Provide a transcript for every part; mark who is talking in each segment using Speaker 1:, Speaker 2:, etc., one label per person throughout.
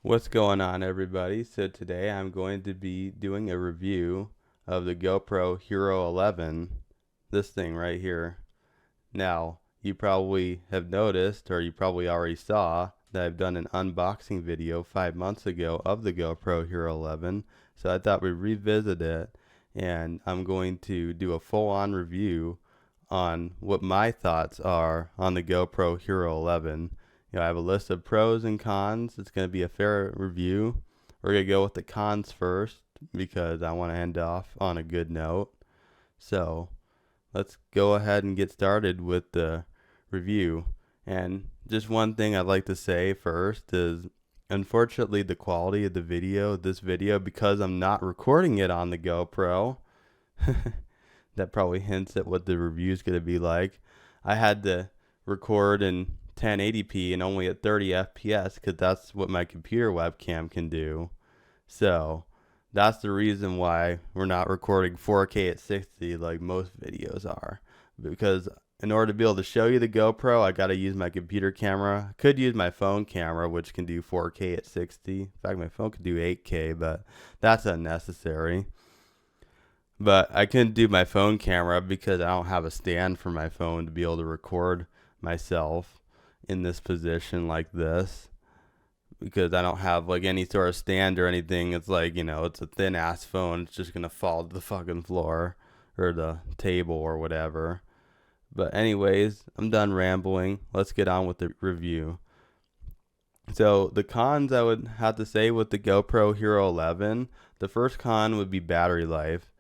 Speaker 1: What's going on, everybody? So today I'm going to be doing a review of the GoPro Hero 11, this thing right here. Now, you probably have noticed, or you probably already saw, that I've done an unboxing video 5 months ago of the GoPro Hero 11, so I thought we'd revisit it, and I'm going to do a full-on review on what my thoughts are on the GoPro Hero 11. I have a list of pros and cons. It's going to be a fair review. We're going to go with the cons first because I want to end off on a good note. So let's go ahead and get started with the review. And just one thing I'd like to say first is, unfortunately, the quality of this video, because I'm not recording it on the GoPro, that probably hints at what the review is going to be like. I had to record in 1080p and only at 30 FPS because that's what my computer webcam can do. So that's the reason why we're not recording 4K at 60 like most videos are. Because in order to be able to show you the GoPro, I got to use my computer camera. I could use my phone camera, which can do 4K at 60. In fact, my phone could do 8K, but that's unnecessary. But I couldn't do my phone camera because I don't have a stand for my phone to be able to record myself in this position like this, because I don't have like any sort of stand or anything. It's like, it's a thin ass phone. It's just gonna fall to the fucking floor or the table or whatever. But anyways, I'm done rambling. Let's get on with the review. So the cons I would have to say with the GoPro Hero 11, the first con would be battery life.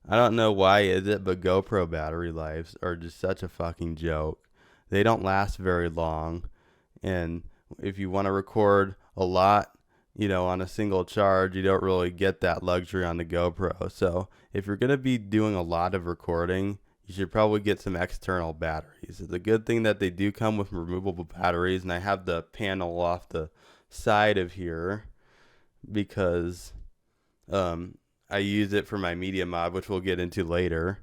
Speaker 1: I don't know why is it, but GoPro battery lives are just such a fucking joke. They don't last very long, and if you want to record a lot, on a single charge, you don't really get that luxury on the GoPro. So if you're going to be doing a lot of recording, you should probably get some external batteries. It's a good thing that they do come with removable batteries, and I have the panel off the side of here because I use it for my media mod, which we'll get into later.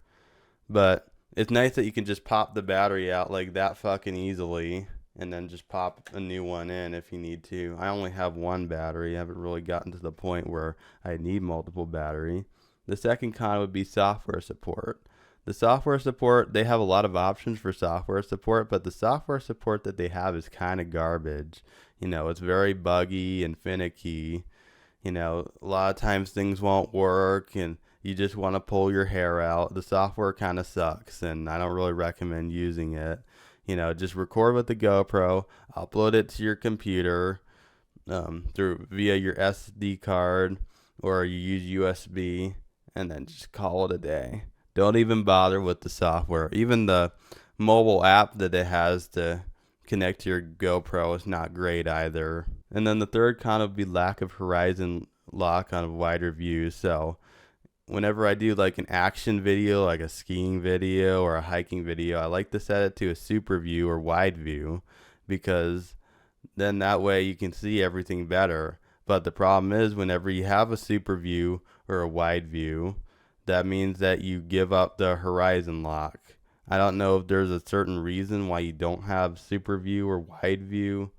Speaker 1: But it's nice that you can just pop the battery out like that fucking easily and then just pop a new one in if you need to. I only have one battery. I haven't really gotten to the point where I need multiple battery. The second con would be software support. The software support, they have a lot of options for software support, but the software support that they have is kind of garbage. It's very buggy and finicky. A lot of times things won't work and you just want to pull your hair out. The software kind of sucks and I don't really recommend using it. Just record with the GoPro, upload it to your computer through via your SD card, or you use USB, and then just call it a day. Don't even bother with the software. Even the mobile app that it has to connect to your GoPro is not great either. And then the third con would be lack of horizon lock on wider views. So whenever I do like an action video, like a skiing video or a hiking video, I like to set it to a super view or wide view, because then that way you can see everything better. But the problem is, whenever you have a super view or a wide view, that means that you give up the horizon lock. I don't know if there's a certain reason why you don't have super view or wide view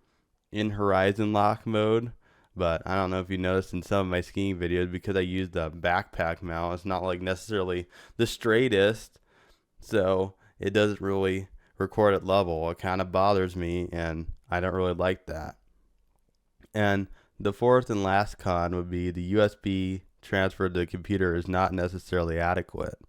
Speaker 1: in horizon lock mode, but I don't know if you noticed in some of my skiing videos, because I use the backpack mount, it's not like necessarily the straightest, so it doesn't really record at level. It kind of bothers me, and I don't really like that. And the fourth and last con would be the USB transfer to the computer is not necessarily adequate.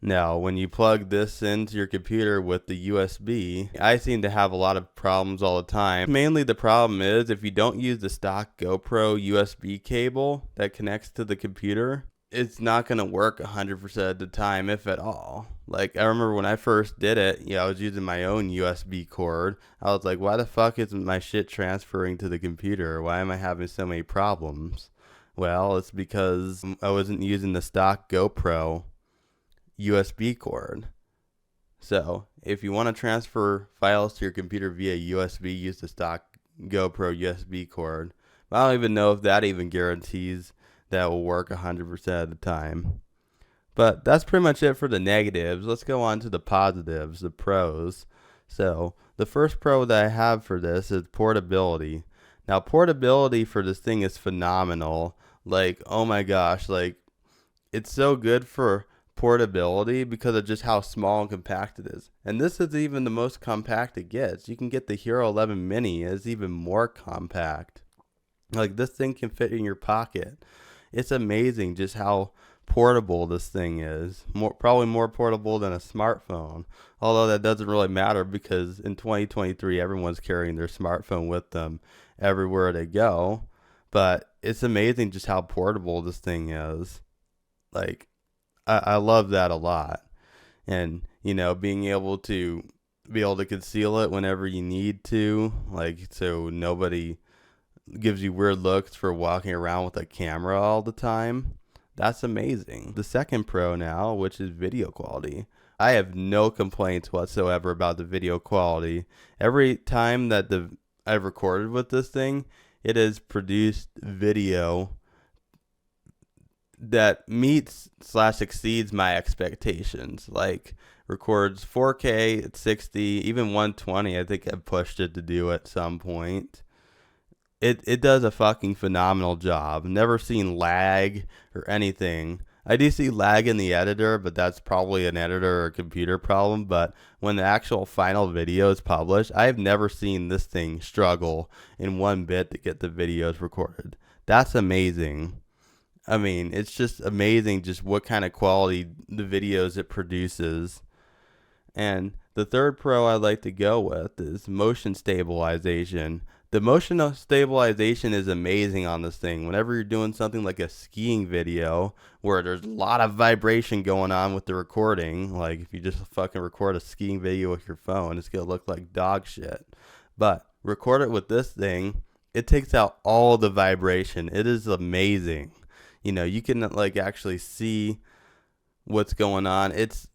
Speaker 1: Now, when you plug this into your computer with the USB, I seem to have a lot of problems all the time. Mainly the problem is if you don't use the stock GoPro USB cable that connects to the computer, it's not going to work 100% of the time, if at all. Like, I remember when I first did it, I was using my own USB cord. I was like, why the fuck isn't my shit transferring to the computer? Why am I having so many problems? Well, it's because I wasn't using the stock GoPro USB cord. So if you want to transfer files to your computer via USB, use the stock GoPro USB cord. But I don't even know if that even guarantees that will work 100% of the time. But that's pretty much it for the negatives. Let's go on to the positives, the pros. So the first pro that I have for this is portability. Now, portability for this thing is phenomenal. Like, oh my gosh, like, it's so good for portability because of just how small and compact it is. And this is even the most compact it gets. You can get the Hero 11 Mini, it's even more compact. Like, this thing can fit in your pocket. It's amazing just how portable this thing is. Probably more portable than a smartphone. Although that doesn't really matter because in 2023 everyone's carrying their smartphone with them everywhere they go. But it's amazing just how portable this thing is. Like, I love that a lot. And, being able to conceal it whenever you need to, like, so nobody gives you weird looks for walking around with a camera all the time. That's amazing. The second pro now, which is video quality. I have no complaints whatsoever about the video quality. Every time that I've recorded with this thing, it has produced video that meets / exceeds my expectations. Like, records 4K at 60, even 120. I think I've pushed it to do at some point. It does a fucking phenomenal job. Never seen lag or anything. I do see lag in the editor, but that's probably an editor or computer problem. But when the actual final video is published, I've never seen this thing struggle in one bit to get the videos recorded. That's amazing. I mean, it's just amazing just what kind of quality the videos it produces. And the third pro I'd like to go with is motion stabilization. The motion stabilization is amazing on this thing. Whenever you're doing something like a skiing video where there's a lot of vibration going on with the recording, like if you just fucking record a skiing video with your phone, it's going to look like dog shit. But record it with this thing, it takes out all the vibration. It is amazing. You can like actually see what's going on. It's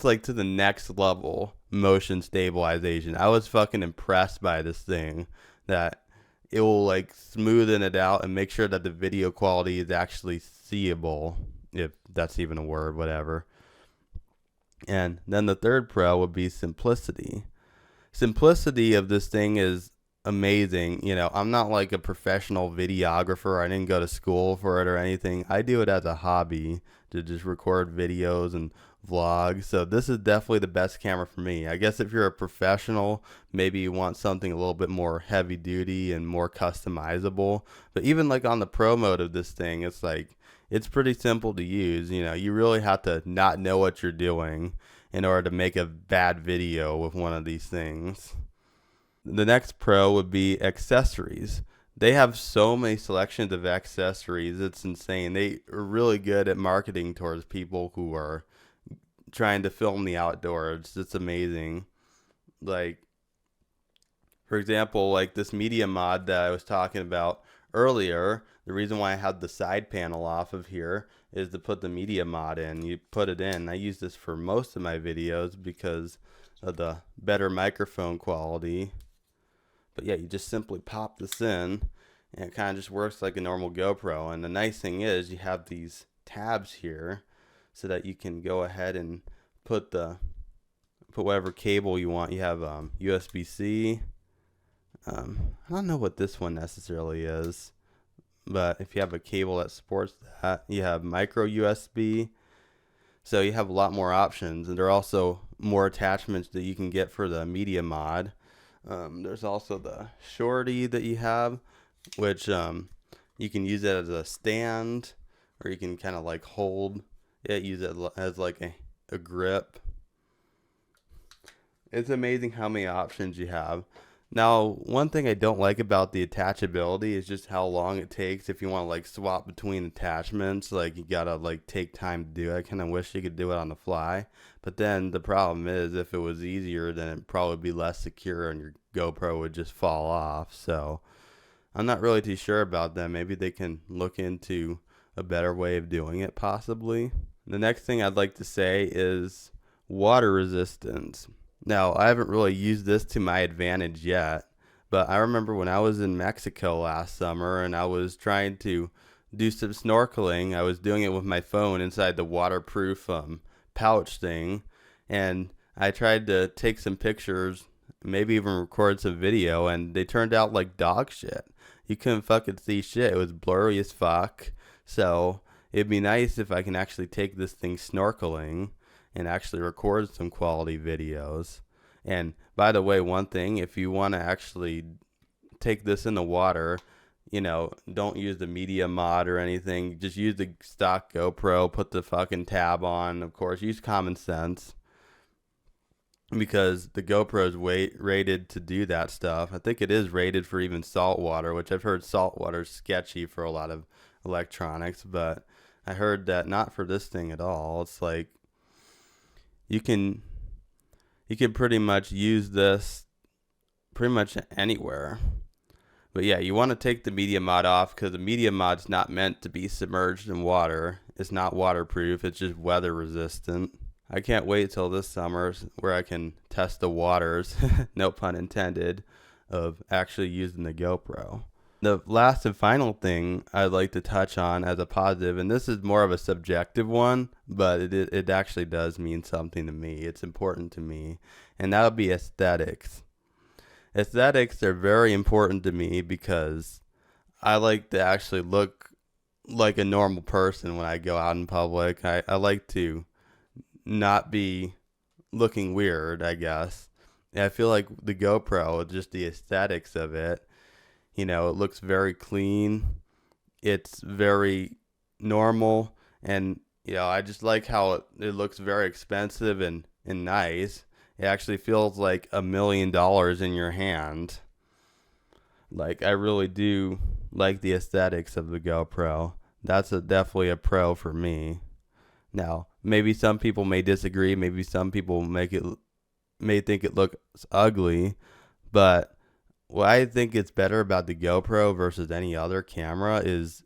Speaker 1: like to the next level motion stabilization. I was fucking impressed by this thing, that it will like smoothen it out and make sure that the video quality is actually seeable, if that's even a word, whatever. And then the third pro would be simplicity. Simplicity of this thing is amazing. I'm not like a professional videographer. I didn't go to school for it or anything. I do it as a hobby to just record videos and vlog. So this is definitely the best camera for me. I guess if you're a professional, maybe you want something a little bit more heavy duty and more customizable. But even like on the pro mode of this thing, it's pretty simple to use. You really have to not know what you're doing in order to make a bad video with one of these things. The next pro would be accessories. They have so many selections of accessories. It's insane. They are really good at marketing towards people who are trying to film the outdoors. It's amazing. Like, for example, like this media mod that I was talking about earlier, the reason why I had the side panel off of here is to put the media mod in. You put it in. I use this for most of my videos because of the better microphone quality. But yeah, you just simply pop this in and it kind of just works like a normal GoPro. And the nice thing is you have these tabs here so that you can go ahead and put whatever cable you want. You have USB-C. I don't know what this one necessarily is, but if you have a cable that supports that, you have micro USB. So you have a lot more options, and there are also more attachments that you can get for the media mod. There's also the shorty that you have, which you can use it as a stand, or you can kind of like hold it, use it as like a grip. It's amazing how many options you have. Now, one thing I don't like about the attachability is just how long it takes if you want to like swap between attachments. Like, you gotta like take time to do it. I kind of wish you could do it on the fly. But then the problem is, if it was easier, then it'd probably be less secure and your GoPro would just fall off. So I'm not really too sure about that. Maybe they can look into a better way of doing it, possibly. The next thing I'd like to say is water resistance. Now, I haven't really used this to my advantage yet, but I remember when I was in Mexico last summer and I was trying to do some snorkeling, I was doing it with my phone inside the waterproof pouch thing, and I tried to take some pictures, maybe even record some video, and they turned out like dog shit. you couldn't fucking see shit. It was blurry as fuck. So it'd be nice if I can actually take this thing snorkeling and actually record some quality videos. And by the way, one thing, if you want to actually take this in the water, don't use the media mod or anything. Just use the stock GoPro, put the fucking tab on. Of course, use common sense, because the GoPro is rated to do that stuff. I think it is rated for even salt water, which I've heard salt water is sketchy for a lot of electronics, but I heard that not for this thing at all. It's like you can pretty much use this pretty much anywhere. But yeah, you want to take the media mod off, because the media mod's not meant to be submerged in water. It's not waterproof. It's just weather resistant. I can't wait till this summer where I can test the waters, no pun intended, of actually using the GoPro. The last and final thing I'd like to touch on as a positive, and this is more of a subjective one, but it actually does mean something to me. It's important to me, and that would be aesthetics. Aesthetics are very important to me because I like to actually look like a normal person when I go out in public. I like to not be looking weird, I guess. And I feel like the GoPro, just the aesthetics of it, it looks very clean. It's very normal. And, I just like how it looks very expensive and nice. It actually feels like $1 million in your hand. Like, I really do like the aesthetics of the GoPro. That's definitely a pro for me. Now, maybe some people may disagree. Maybe some people may think it looks ugly. But what I think is better about the GoPro versus any other camera is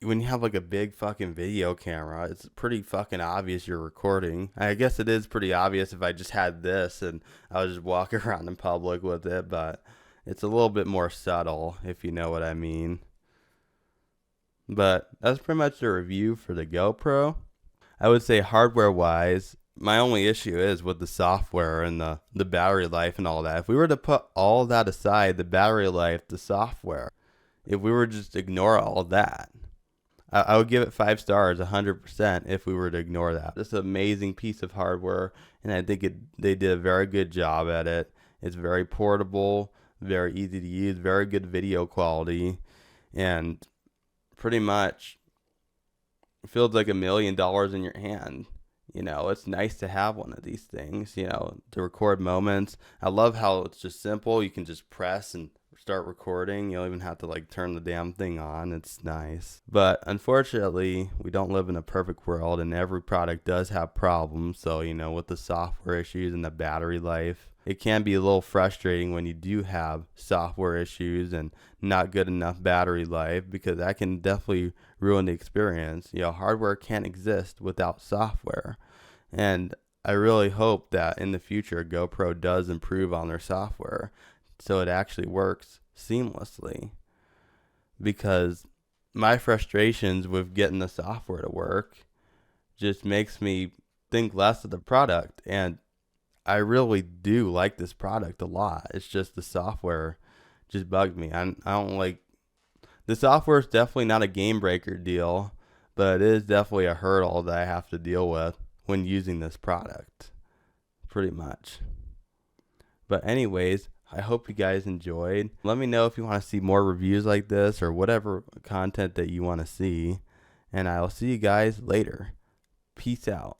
Speaker 1: when you have like a big fucking video camera, it's pretty fucking obvious you're recording. I guess it is pretty obvious if I just had this and I was just walking around in public with it, but it's a little bit more subtle, if you know what I mean. But that's pretty much the review for the GoPro. I would say hardware wise, my only issue is with the software and the battery life and all that. If we were to put all that aside, the battery life, the software, if we were just to ignore all that, I would give it 5 stars, 100%, if we were to ignore that. It's an amazing piece of hardware, and I think they did a very good job at it. It's very portable, very easy to use, very good video quality, and pretty much feels like $1 million in your hand. It's nice to have one of these things, to record moments. I love how it's just simple. You can just press and start recording. You don't even have to turn the damn thing on. It's nice. But unfortunately, we don't live in a perfect world, and every product does have problems. So, with the software issues and the battery life, it can be a little frustrating when you do have software issues and not good enough battery life, because that can definitely ruin the experience. Hardware can't exist without software. And I really hope that in the future, GoPro does improve on their software so it actually works seamlessly, because my frustrations with getting the software to work just makes me think less of the product. And I really do like this product a lot. It's just the software just bugged me. I don't like the software. Is definitely not a game breaker deal, but it is definitely a hurdle that I have to deal with when using this product, pretty much. But anyways, I hope you guys enjoyed. Let me know if you want to see more reviews like this or whatever content that you want to see. And I'll see you guys later. Peace out.